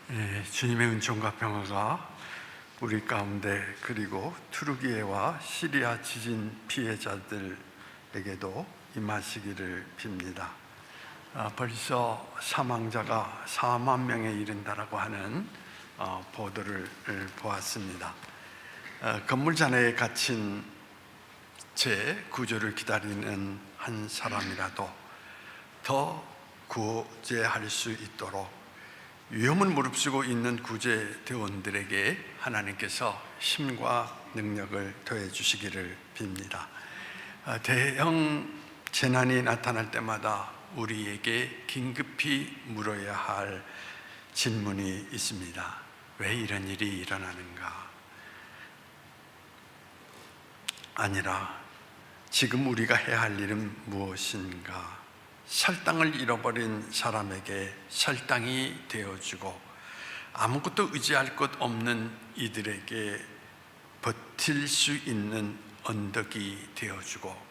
주님의 은총과 평화가 우리 가운데 그리고 투르기에와 시리아 지진 피해자들에게도 임하시기를 빕니다. 벌써 사망자가 4만 명에 이른다라고 하는 보도를 보았습니다. 건물 잔해에 갇힌 채 구조를 기다리는 한 사람이라도 더 구제할 수 있도록 위험을 무릅쓰고 있는 구제대원들에게 하나님께서 힘과 능력을 더해 주시기를 빕니다. 대형 재난이 나타날 때마다 우리에게 긴급히 물어야 할 질문이 있습니다. 왜 이런 일이 일어나는가? 아니라 지금 우리가 해야 할 일은 무엇인가? 설당을 잃어버린 사람에게 설당이 되어주고 아무것도 의지할 것 없는 이들에게 버틸 수 있는 언덕이 되어주고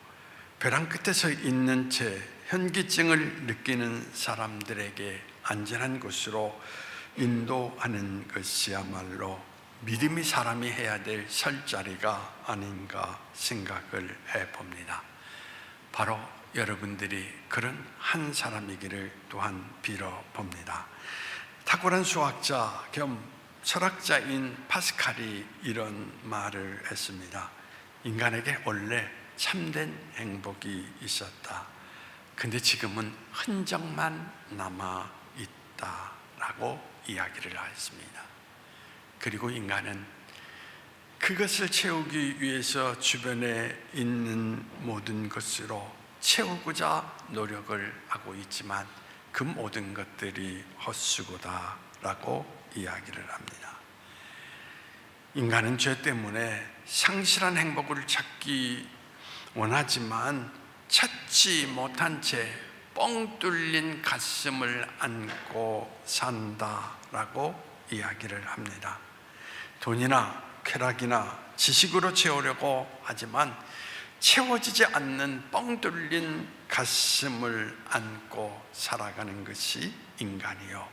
벼랑 끝에 서 있는 채 현기증을 느끼는 사람들에게 안전한 곳으로 인도하는 것이야말로 믿음이 사람이 해야 될 설 자리가 아닌가 생각을 해봅니다. 바로 여러분들이 그런 한 사람이기를 또한 빌어봅니다. 탁월한 수학자 겸 철학자인 파스칼이 이런 말을 했습니다. 인간에게 원래 참된 행복이 있었다. 근데 지금은 흔적만 남아있다라고 이야기를 했습니다. 그리고 인간은 그것을 채우기 위해서 주변에 있는 모든 것으로 채우고자 노력을 하고 있지만 그 모든 것들이 헛수고다라고 이야기를 합니다. 인간은 죄 때문에 상실한 행복을 찾기 원하지만 찾지 못한 채 뻥 뚫린 가슴을 안고 산다라고 이야기를 합니다. 돈이나 쾌락이나 지식으로 채우려고 하지만 채워지지 않는 뻥 뚫린 가슴을 안고 살아가는 것이 인간이요,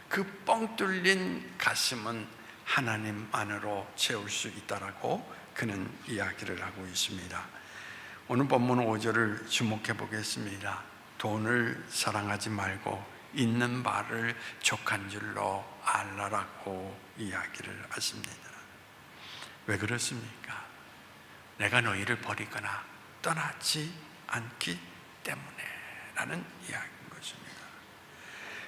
그 뻥 뚫린 가슴은 하나님만으로 채울 수 있다라고 그는 이야기를 하고 있습니다. 오늘 본문 5절을 주목해 보겠습니다. 돈을 사랑하지 말고 있는 바를 족한 줄로 알라라고 이야기를 하십니다. 왜 그렇습니까? 내가 너희를 버리거나 떠나지 않기 때문에 라는 이야기인 것입니다.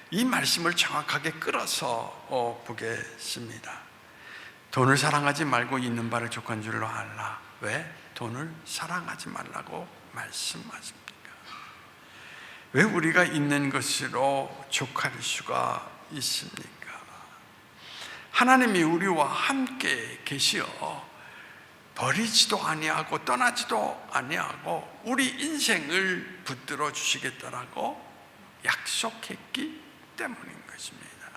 이 말씀을 정확하게 끌어서 보겠습니다. 돈을 사랑하지 말고 있는 바를 족한 줄로 알라. 왜 돈을 사랑하지 말라고 말씀하십니까? 왜 우리가 있는 것으로 족할 수가 있습니까? 하나님이 우리와 함께 계시어 버리지도 아니하고 떠나지도 아니하고 우리 인생을 붙들어 주시겠다라고 약속했기 때문인 것입니다.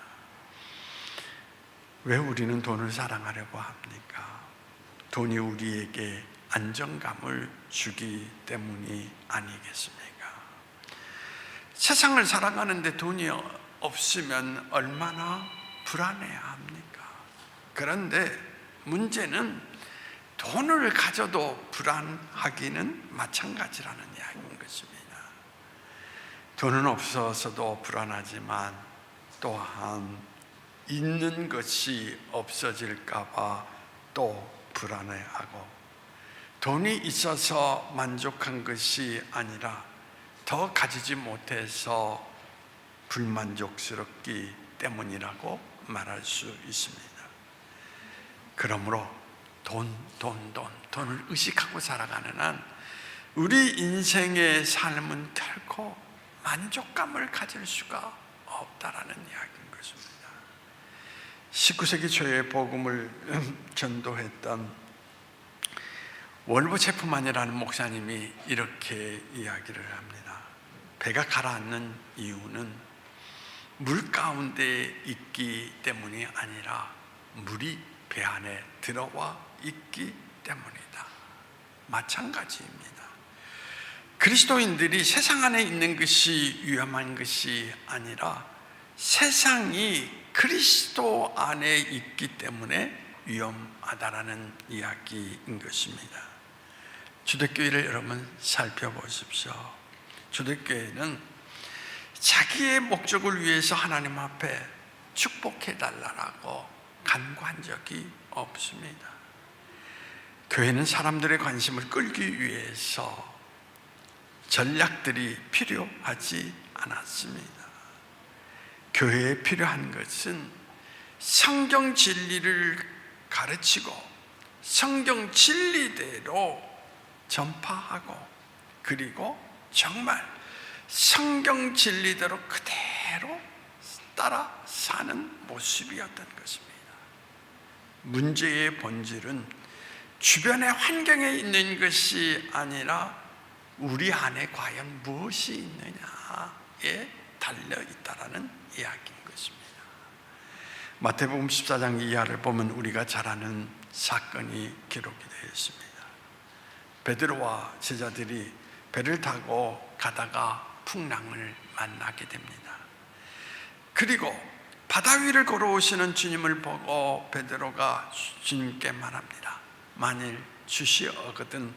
왜 우리는 돈을 사랑하려고 합니까? 돈이 우리에게 안정감을 주기 때문이 아니겠습니까? 세상을 살아가는데 돈이 없으면 얼마나 불안해야 합니까? 그런데 문제는 돈을 가져도 불안하기는 마찬가지라는 이야기인 것입니다. 돈은 없어서도 불안하지만 또한 있는 것이 없어질까 봐 또 불안해하고, 돈이 있어서 만족한 것이 아니라 더 가지지 못해서 불만족스럽기 때문이라고 말할 수 있습니다. 그러므로 돈을 의식하고 살아가는 한 우리 인생의 삶은 결코 만족감을 가질 수가 없다라는 이야기인 것입니다. 19세기 초에 복음을 전도했던 월보 체프만이라는 목사님이 이렇게 이야기를 합니다. 배가 가라앉는 이유는 물 가운데 있기 때문이 아니라 물이 배 안에 들어와 있기 때문이다. 마찬가지입니다. 그리스도인들이 세상 안에 있는 것이 위험한 것이 아니라 세상이 그리스도 안에 있기 때문에 위험하다라는 이야기인 것입니다. 주택교회를 여러분 살펴보십시오. 주택교회는 자기의 목적을 위해서 하나님 앞에 축복해달라고 간구한 적이 없습니다. 교회는 사람들의 관심을 끌기 위해서 전략들이 필요하지 않았습니다. 교회에 필요한 것은 성경 진리를 가르치고 성경 진리대로 전파하고, 그리고 정말 성경 진리대로 그대로 따라 사는 모습이었던 것입니다. 문제의 본질은 주변의 환경에 있는 것이 아니라 우리 안에 과연 무엇이 있느냐에 달려 있다라는 이야기인 것입니다. 마태복음 14장 이하를 보면 우리가 잘 아는 사건이 기록이 되어 있습니다. 베드로와 제자들이 배를 타고 가다가 풍랑을 만나게 됩니다. 그리고 바다 위를 걸어오시는 주님을 보고 베드로가 주님께 말합니다. 만일 주시어거든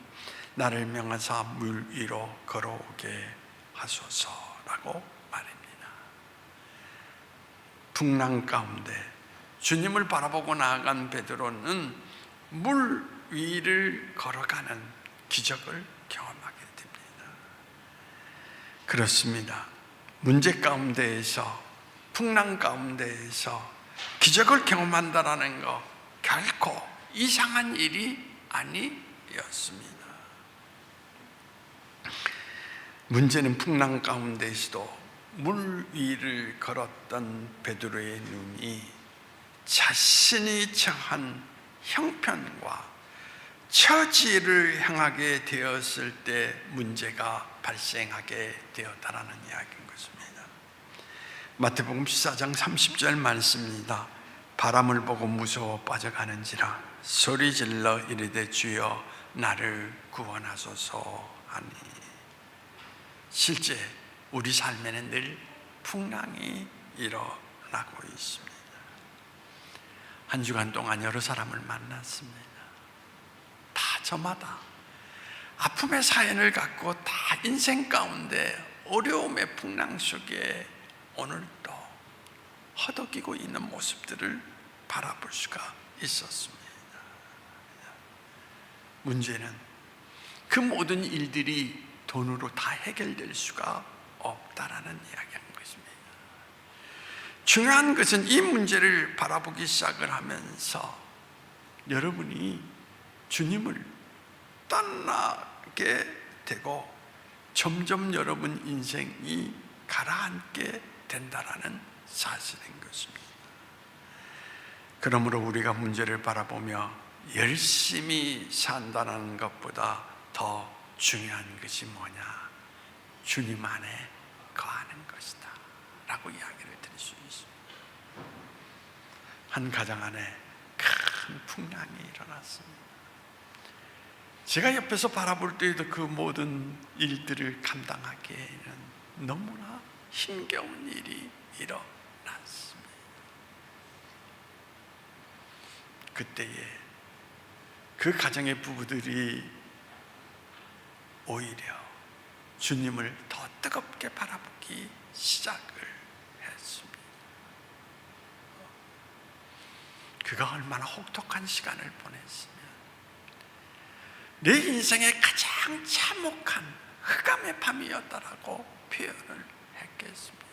나를 명하사 물 위로 걸어오게 하소서라고 말합니다. 풍랑 가운데 주님을 바라보고 나아간 베드로는 물 위를 걸어가는 기적을 경험하게 됩니다. 그렇습니다. 문제 가운데에서, 풍랑 가운데에서 기적을 경험한다라는 거 결코 이상한 일이 아니었습니다. 문제는 풍랑 가운데에서도 물 위를 걸었던 베드로의 눈이 자신이 처한 형편과 처지를 향하게 되었을 때 문제가 발생하게 되었다라는 이야기인 것입니다. 마태복음 14장 30절 말씀입니다. 바람을 보고 무서워 빠져가는지라 소리질러 이르되 주여 나를 구원하소서 하니. 실제 우리 삶에는 늘 풍랑이 일어나고 있습니다. 한 주간 동안 여러 사람을 만났습니다. 다 저마다 아픔의 사연을 갖고 다 인생 가운데 어려움의 풍랑 속에 오늘도 허덕이고 있는 모습들을 바라볼 수가 있었습니다. 문제는 그 모든 일들이 돈으로 다 해결될 수가 없다라는 이야기인 것입니다. 중요한 것은 이 문제를 바라보기 시작을 하면서 여러분이 주님을 떠나게 되고 점점 여러분 인생이 가라앉게 된다라는 사실인 것입니다. 그러므로 우리가 문제를 바라보며 열심히 산다는 것보다 더 중요한 것이 뭐냐? 주님 안에 거하는 것이다 라고 이야기를 드릴 수 있습니다. 한 가정 안에 큰 풍랑이 일어났습니다. 제가 옆에서 바라볼 때에도 그 모든 일들을 감당하기에는 너무나 힘겨운 일이 일어났습니다. 그때에 그 가정의 부부들이 오히려 주님을 더 뜨겁게 바라보기 시작을 했습니다. 그가 얼마나 혹독한 시간을 보냈으면 내 인생의 가장 참혹한 흑암의 밤이었다라고 표현을 했겠습니까?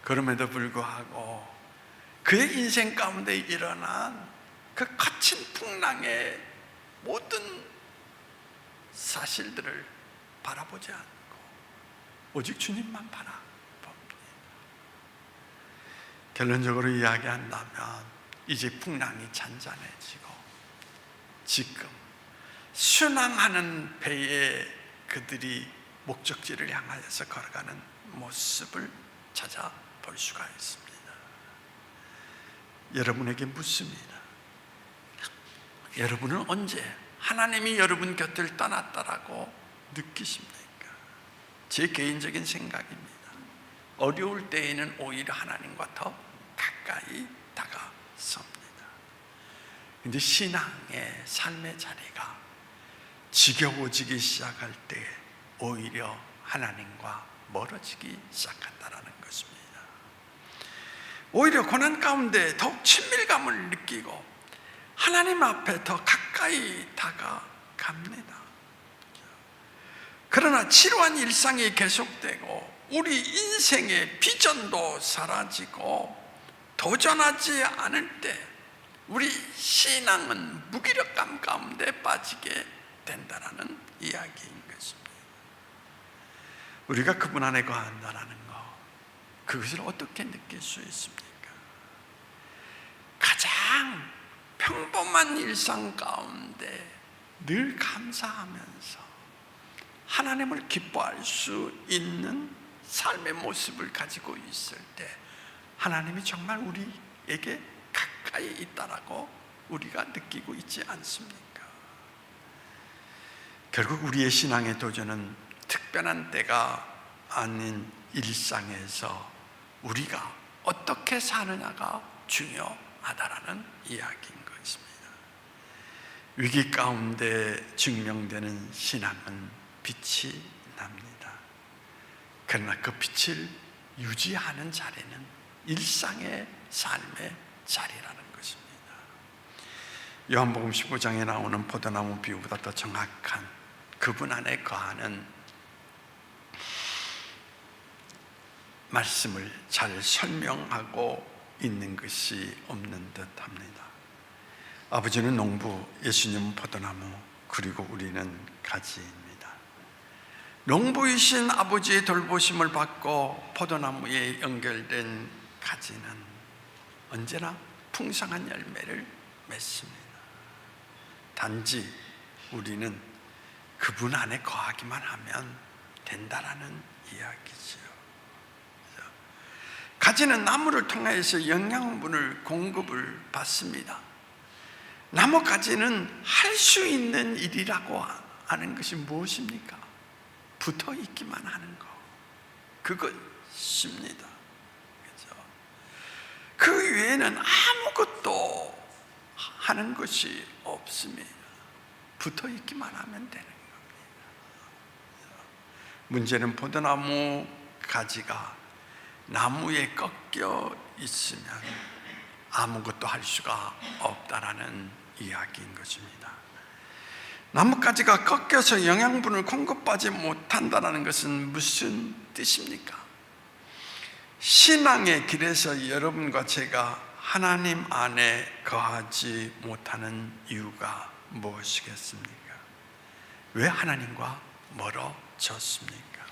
그럼에도 불구하고 그의 인생 가운데 일어난 그 거친 풍랑의 모든 사실들을 바라보지 않고 오직 주님만 바라봅니다. 결론적으로 이야기한다면 이제 풍랑이 잔잔해지고 지금 순항하는 배에 그들이 목적지를 향하여서 걸어가는 모습을 찾아볼 수가 있습니다. 여러분에게 묻습니다. 여러분은 언제 하나님이 여러분 곁을 떠났다라고 느끼십니까? 제 개인적인 생각입니다. 어려울 때에는 오히려 하나님과 더 가까이 다가섭니다. 근데 신앙의 삶의 자리가 지겨워지기 시작할 때 오히려 하나님과 멀어지기 시작한다는 것입니다. 오히려 고난 가운데 더욱 친밀감을 느끼고 하나님 앞에 더 가까이 다가갑니다. 그러나 지루한 일상이 계속되고 우리 인생의 비전도 사라지고 도전하지 않을 때 우리 신앙은 무기력감 가운데 빠지게 된다는 이야기인 것입니다. 우리가 그분 안에 거한다는 것, 그것을 어떻게 느낄 수 있습니까? 가장 평범한 일상 가운데 늘 감사하면서 하나님을 기뻐할 수 있는 삶의 모습을 가지고 있을 때 하나님이 정말 우리에게 가까이 있다라고 우리가 느끼고 있지 않습니까? 결국 우리의 신앙의 도전은 특별한 때가 아닌 일상에서 우리가 어떻게 사느냐가 중요하다라는 이야기인 것입니다. 위기 가운데 증명되는 신앙은 빛이 납니다. 그러나 그 빛을 유지하는 자리는 일상의 삶의 자리라는 것입니다. 요한복음 15장에 나오는 포도나무 비유보다 더 정확한 그분 안에 거하는 말씀을 잘 설명하고 있는 것이 없는 듯 합니다. 아버지는 농부, 예수님은 포도나무, 그리고 우리는 가지입니다. 농부이신 아버지의 돌보심을 받고 포도나무에 연결된 가지는 언제나 풍성한 열매를 맺습니다. 단지 우리는 그분 안에 거하기만 하면 된다라는 이야기죠. 가지는 나무를 통해서 영양분을 공급을 받습니다. 나무 가지는 할 수 있는 일이라고 하는 것이 무엇입니까? 붙어 있기만 하는 것, 그것입니다. 그렇죠? 그 외에는 아무것도 하는 것이 없습니다. 붙어 있기만 하면 되는 겁니다. 문제는 포도나무 가지가 나무에 꺾여 있으면 아무것도 할 수가 없다라는 이야기인 것입니다. 나뭇가지가 꺾여서 영양분을 공급받지 못한다는 것은 무슨 뜻입니까? 신앙의 길에서 여러분과 제가 하나님 안에 거하지 못하는 이유가 무엇이겠습니까? 왜 하나님과 멀어졌습니까?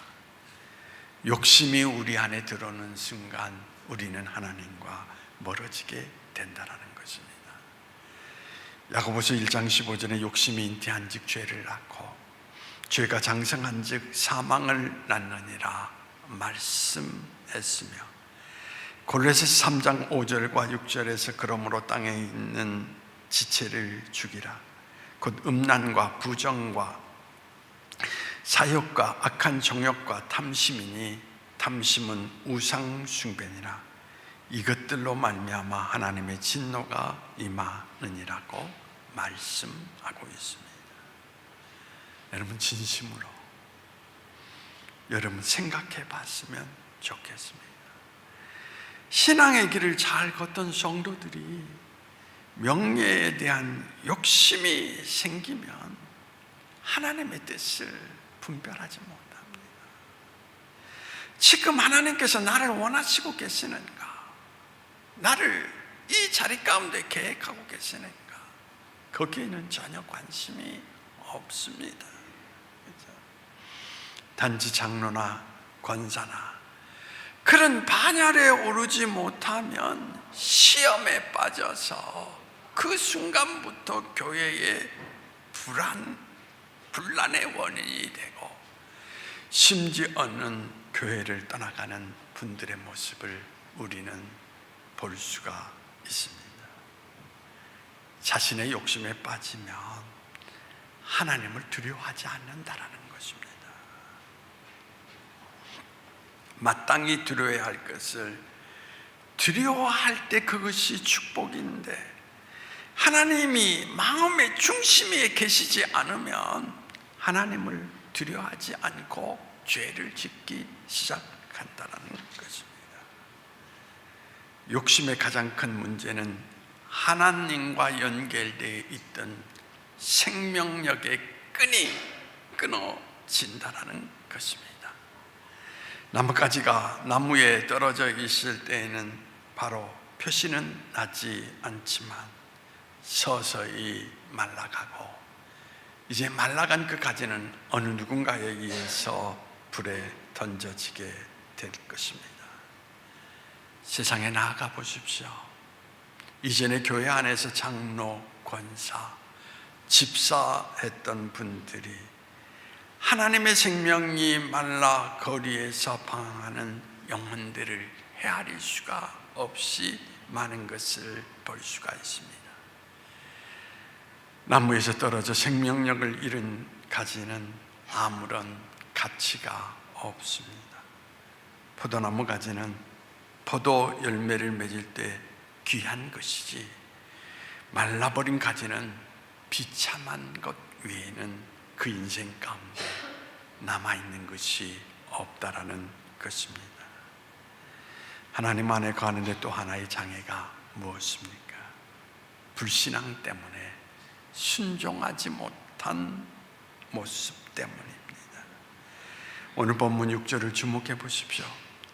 욕심이 우리 안에 들어오는 순간 우리는 하나님과 멀어지게 된다는 것입니다. 야고보서 1장 15절에 욕심이 잉태한즉 죄를 낳고 죄가 장성한즉 사망을 낳느니라 말씀했으며, 골로새서 3장 5절과 6절에서 그러므로 땅에 있는 지체를 죽이라, 곧 음란과 부정과 사욕과 악한 정욕과 탐심이니 탐심은 우상 숭배니라, 이것들로 말미암아 하나님의 진노가 임하느니라고 말씀하고 있습니다. 여러분, 진심으로 여러분 생각해 봤으면 좋겠습니다. 신앙의 길을 잘 걷던 성도들이 명예에 대한 욕심이 생기면 하나님의 뜻을 분별하지 못합니다. 지금 하나님께서 나를 원하시고 계시는가? 나를 이 자리 가운데 계획하고 계시는가? 거기에는 전혀 관심이 없습니다. 그렇죠? 단지 장로나 권사나 그런 반열에 오르지 못하면 시험에 빠져서 그 순간부터 교회의 분란의 원인이 되고 심지어는 교회를 떠나가는 분들의 모습을 우리는 볼 수가 있습니다. 자신의 욕심에 빠지면 하나님을 두려워하지 않는다라는 것입니다. 마땅히 두려워야 할 것을 두려워할 때 그것이 축복인데, 하나님이 마음의 중심에 계시지 않으면 하나님을 두려워하지 않고 죄를 짓기 시작한다는 것입니다. 욕심의 가장 큰 문제는 하나님과 연결되어 있던 생명력의 끈이 끊어진다는 것입니다. 나뭇가지가 나무에 떨어져 있을 때에는 바로 표시는 나지 않지만 서서히 말라가고, 이제 말라간 그 가지는 어느 누군가에 의해서 불에 던져지게 될 것입니다. 세상에 나아가 보십시오. 이전에 교회 안에서 장로, 권사, 집사 했던 분들이 하나님의 생명이 말라 거리에서 방황하는 영혼들을 헤아릴 수가 없이 많은 것을 볼 수가 있습니다. 나무에서 떨어져 생명력을 잃은 가지는 아무런 가치가 없습니다. 포도나무 가지는 포도 열매를 맺을 때 귀한 것이지, 말라버린 가지는 비참한 것 외에는 그 인생 가운데 남아있는 것이 없다라는 것입니다. 하나님 안에 거하는데 또 하나의 장애가 무엇입니까? 불신앙 때문에, 순종하지 못한 모습 때문입니다. 오늘 본문 6절을 주목해 보십시오.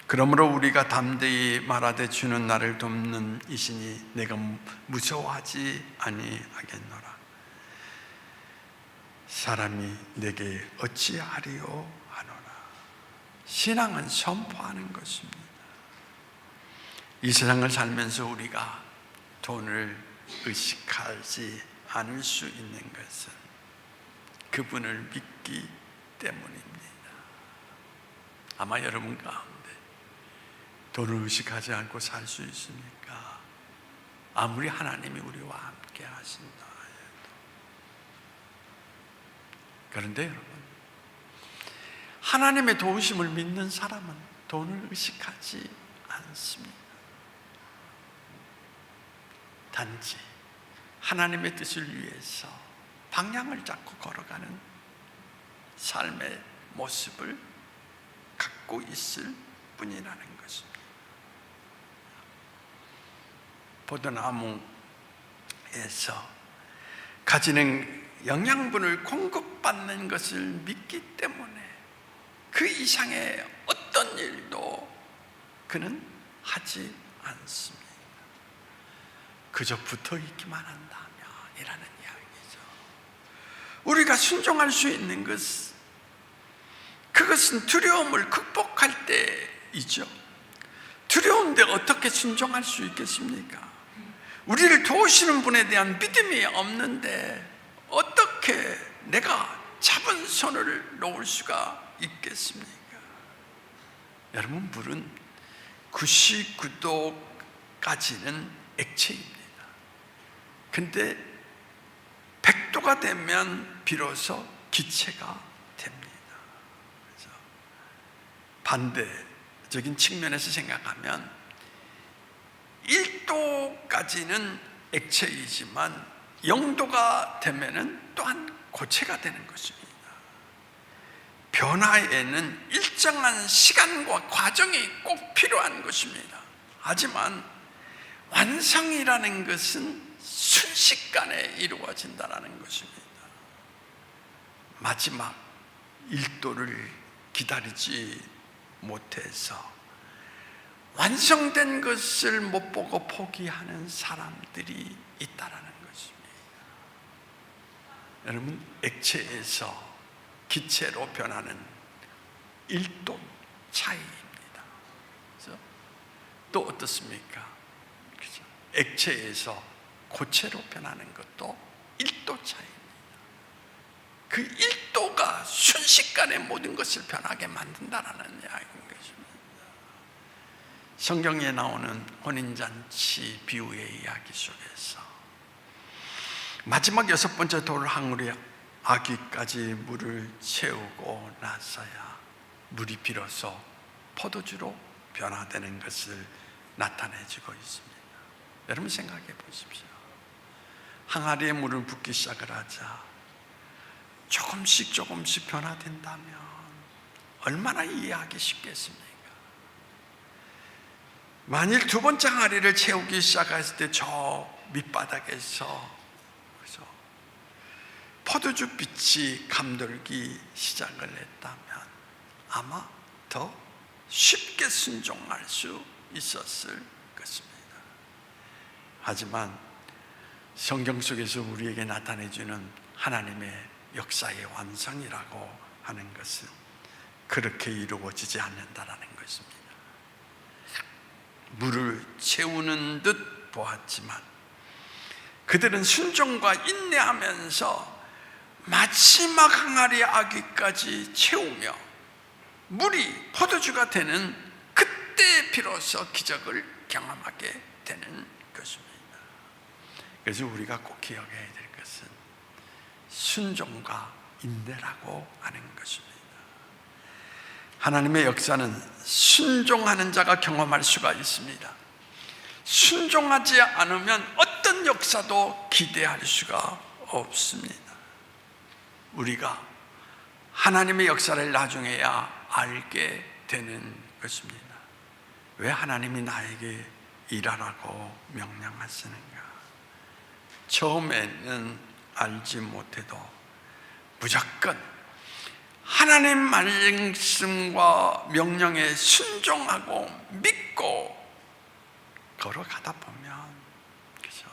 그러므로 우리가 담대히 말하되 주는 나를 돕는 이시니 내가 무서워하지 아니하겠노라. 사람이 내게 어찌하리요 하노라. 신앙은 선포하는 것입니다. 이 세상을 살면서 우리가 돈을 의식하지 않을 수 있는 것은 그분을 믿기 때문입니다. 아마 여러분 가운데 돈을 의식하지 않고 살 수 있습니까? 아무리 하나님이 우리와 함께 하신다 해도. 그런데 여러분, 하나님의 도우심을 믿는 사람은 돈을 의식하지 않습니다. 단지 하나님의 뜻을 위해서 방향을 잡고 걸어가는 삶의 모습을 갖고 있을 뿐이라는 것입니다. 포도나무에서 가지는 영양분을 공급받는 것을 믿기 때문에 그 이상의 어떤 일도 그는 하지 않습니다. 그저 붙어 있기만 한다면 이라는 이야기죠. 우리가 순종할 수 있는 것은, 그것은 두려움을 극복할 때이죠. 두려운데 어떻게 순종할 수 있겠습니까? 우리를 도우시는 분에 대한 믿음이 없는데 어떻게 내가 잡은 손을 놓을 수가 있겠습니까? 여러분, 물은 99도까지는 액체입니다. 근데 100도가 되면 비로소 기체가 됩니다. 그래서 반대적인 측면에서 생각하면 1도까지는 액체이지만 0도가 되면은 또한 고체가 되는 것입니다. 변화에는 일정한 시간과 과정이 꼭 필요한 것입니다. 하지만 완성이라는 것은 순식간에 이루어진다는 것입니다. 마지막 1도를 기다리지 못해서 완성된 것을 못 보고 포기하는 사람들이 있다는 것입니다. 여러분, 액체에서 기체로 변하는 1도 차이입니다. 그래서 또 어떻습니까? 그렇죠? 액체에서 고체로 변하는 것도 1도 차이입니다. 그 1도가 순식간에 모든 것을 변하게 만든다는 이야기인 것입니다. 성경에 나오는 혼인잔치 비유의 이야기 속에서 마지막 6번째 돌 항우리 아귀까지 물을 채우고 나서야 물이 비로소 포도주로 변화되는 것을 나타내주고 있습니다. 여러분 생각해 보십시오. 항아리에 물을 붓기 시작을 하자 조금씩 변화된다면 얼마나 이해하기 쉽겠습니까? 만일 두 번째 항아리를 채우기 시작했을 때 저 밑바닥에서 포도주 빛이 감돌기 시작을 했다면 아마 더 쉽게 순종할 수 있었을 것입니다. 하지만 성경 속에서 우리에게 나타내주는 하나님의 역사의 완성이라고 하는 것은 그렇게 이루어지지 않는다라는 것입니다. 물을 채우는 듯 보았지만 그들은 순종과 인내하면서 마지막 항아리 아귀까지 채우며 물이 포도주가 되는 그때 비로소 기적을 경험하게 되는 것입니다. 그래서 우리가 꼭 기억해야 될 것은 순종과 인내라고 하는 것입니다. 하나님의 역사는 순종하는 자가 경험할 수가 있습니다. 순종하지 않으면 어떤 역사도 기대할 수가 없습니다. 우리가 하나님의 역사를 나중에야 알게 되는 것입니다. 왜 하나님이 나에게 일하라고 명령하시는가? 처음에는 알지 못해도 무조건 하나님 말씀과 명령에 순종하고 믿고 걸어가다 보면 그죠?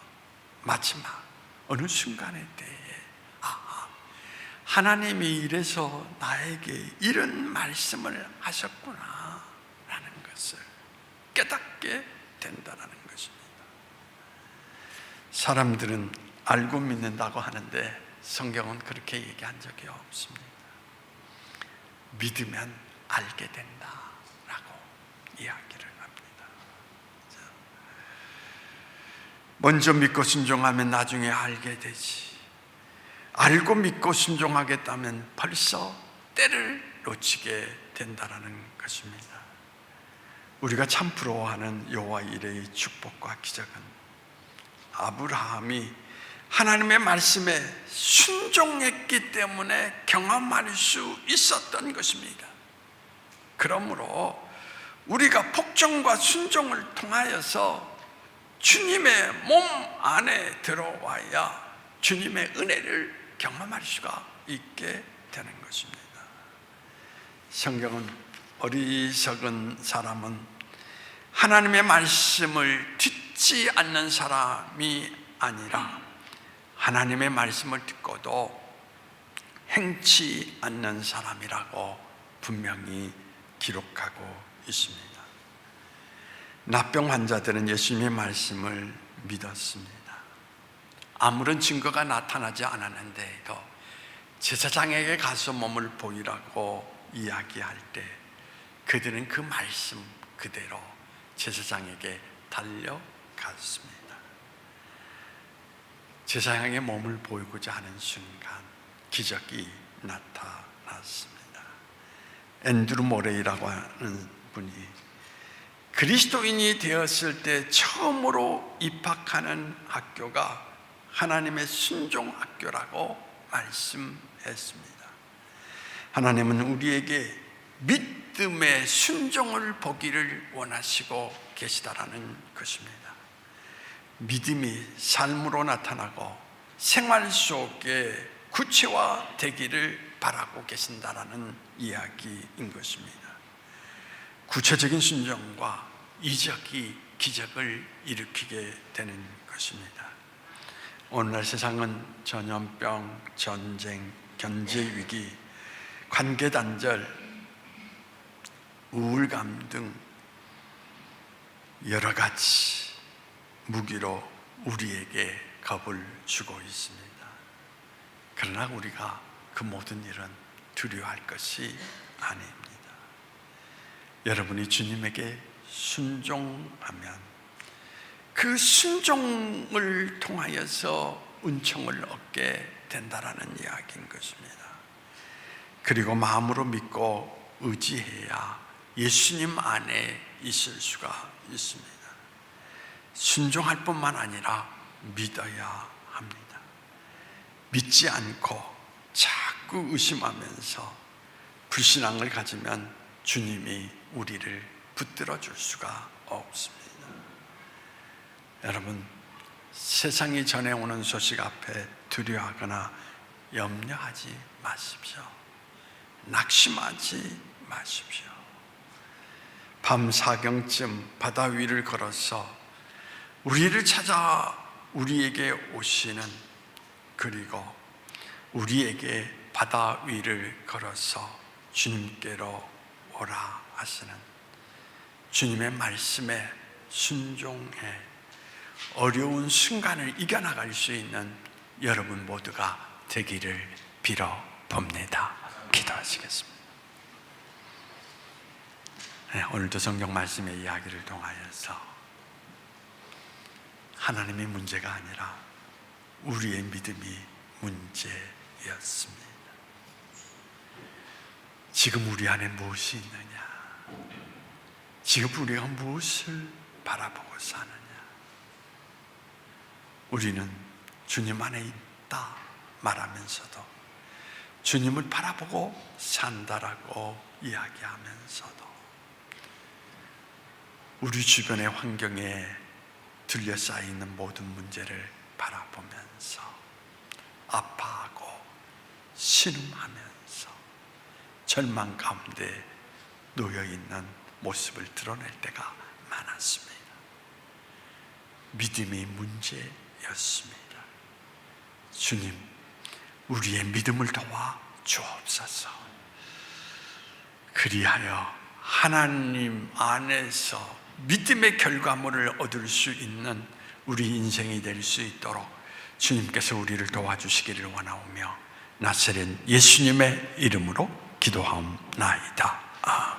마지막 어느 순간의 때에 하나님이 이래서 나에게 이런 말씀을 하셨구나 라는 것을 깨닫게 된다는 것입니다. 사람들은 알고 믿는다고 하는데 성경은 그렇게 얘기한 적이 없습니다. 믿으면 알게 된다라고 이야기를 합니다. 먼저 믿고 순종하면 나중에 알게 되지, 알고 믿고 순종하겠다면 벌써 때를 놓치게 된다라는 것입니다. 우리가 참 부러워하는 여호와 이레의 축복과 기적은 아브라함이 하나님의 말씀에 순종했기 때문에 경험할 수 있었던 것입니다. 그러므로 우리가 복종과 순종을 통하여서 주님의 몸 안에 들어와야 주님의 은혜를 경험할 수가 있게 되는 것입니다. 성경은 어리석은 사람은 하나님의 말씀을 듣지 않는 사람이 아니라 하나님의 말씀을 듣고도 행치 않는 사람이라고 분명히 기록하고 있습니다. 납병 환자들은 예수님의 말씀을 믿었습니다. 아무런 증거가 나타나지 않았는데도 제사장에게 가서 몸을 보이라고 이야기할 때 그들은 그 말씀 그대로 제사장에게 달려갔습니다. 제사장의 몸을 보이고자 하는 순간 기적이 나타났습니다. 앤드루 모레이라고 하는 분이 그리스도인이 되었을 때 처음으로 입학하는 학교가 하나님의 순종학교라고 말씀했습니다. 하나님은 우리에게 믿음의 순종을 보기를 원하시고 계시다라는 것입니다. 믿음이 삶으로 나타나고 생활 속에 구체화되기를 바라고 계신다라는 이야기인 것입니다. 구체적인 순종과 이적이 기적을 일으키게 되는 것입니다. 오늘날 세상은 전염병, 전쟁, 경제위기, 관계단절, 우울감 등 여러 가지 무기로 우리에게 겁을 주고 있습니다. 그러나 우리가 그 모든 일은 두려워할 것이 아닙니다. 여러분이 주님에게 순종하면 그 순종을 통하여서 은총을 얻게 된다라는 이야기인 것입니다. 그리고 마음으로 믿고 의지해야 예수님 안에 있을 수가 있습니다. 순종할 뿐만 아니라 믿어야 합니다. 믿지 않고 자꾸 의심하면서 불신앙을 가지면 주님이 우리를 붙들어 줄 수가 없습니다. 여러분, 세상이 전해오는 소식 앞에 두려워하거나 염려하지 마십시오. 낙심하지 마십시오. 밤 사경쯤 바다 위를 걸어서 우리를 찾아 우리에게 오시는, 그리고 우리에게 바다 위를 걸어서 주님께로 오라 하시는 주님의 말씀에 순종해 어려운 순간을 이겨나갈 수 있는 여러분 모두가 되기를 빌어봅니다. 기도하시겠습니다. 네, 오늘도 성경 말씀의 이야기를 통하여서 하나님의 문제가 아니라 우리의 믿음이 문제였습니다. 지금 우리 안에 무엇이 있느냐? 지금 우리가 무엇을 바라보고 사느냐? 우리는 주님 안에 있다 말하면서도 주님을 바라보고 산다라고 이야기하면서도 우리 주변의 환경에 둘러싸여 있는 모든 문제를 바라보면서 아파하고 신음하면서 절망 가운데 놓여있는 모습을 드러낼 때가 많았습니다. 믿음이 문제였습니다. 주님, 우리의 믿음을 도와 주옵소서. 그리하여 하나님 안에서 믿음의 결과물을 얻을 수 있는 우리 인생이 될 수 있도록 주님께서 우리를 도와주시기를 원하오며 나사렛 예수님의 이름으로 기도하옵나이다. 아멘.